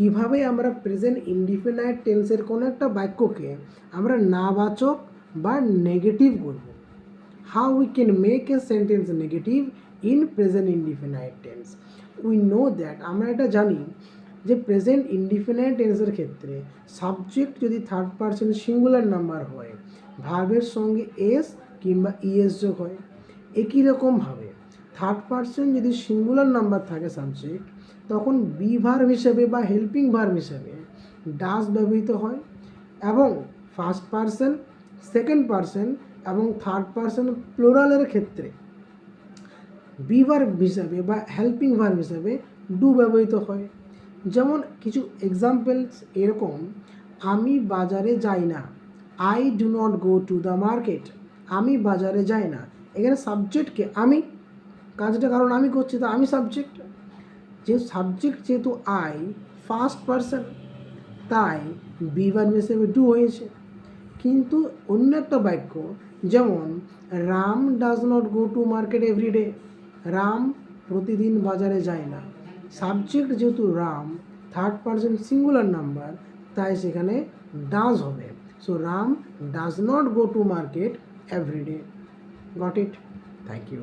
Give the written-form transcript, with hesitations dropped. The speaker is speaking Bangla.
কিভাবে আমরা প্রেজেন্ট ইনডিফিনাইট টেন্সের কোনো একটা বাক্যকে আমরা নাবাচক বা নেগেটিভ করব। How we can make a sentence negative in present indefinite tense. We know that, আমরা এটা জানি যে প্রেজেন্ট ইনডিফিনাইট টেন্সের ক্ষেত্রে সাবজেক্ট যদি থার্ড পারসন সিঙ্গুলার নাম্বার হয়, ভার্বের সঙ্গে এস কিংবা ইএস যোগ হয়। একই রকমভাবে থার্ড পারসন যদি সিঙ্গুলার নাম্বার থাকে সাবজেক্ট, তখন বি ভার্ব হিসেবে বা হেল্পিং ভার্ব হিসেবে ডাস ব্যবহৃত হয়, এবং ফার্স্ট পারসন, সেকেন্ড পারসন এবং থার্ড পারসন প্লুরালের ক্ষেত্রে বি ভার্ব হিসাবে বা হেল্পিং ভার্ব হিসাবে ডু ব্যবহৃত হয়। যেমন কিছু এক্সাম্পলস এরকম, আমি বাজারে যাই না, I do not go to the market. আমি বাজারে যাই না, এখানে সাবজেক্টকে আমি, কাজটা কারণ আমি করছি তো আমি সাবজেক্ট। যে সাবজেক্ট যেহেতু আই, ফার্স্ট পারসন, তাই বি ভার্ব হিসেবে ডু হয়েছে। কিন্তু অন্য একটা বাক্য, যেমন Ram does not go to market everyday. Ram প্রতিদিন বাজারে যায় না, সাবজেক্ট যেহেতু Ram, third person singular number, তাই সেখানে ডাজ হবে। So Ram does not go to market everyday. Got it? Thank you.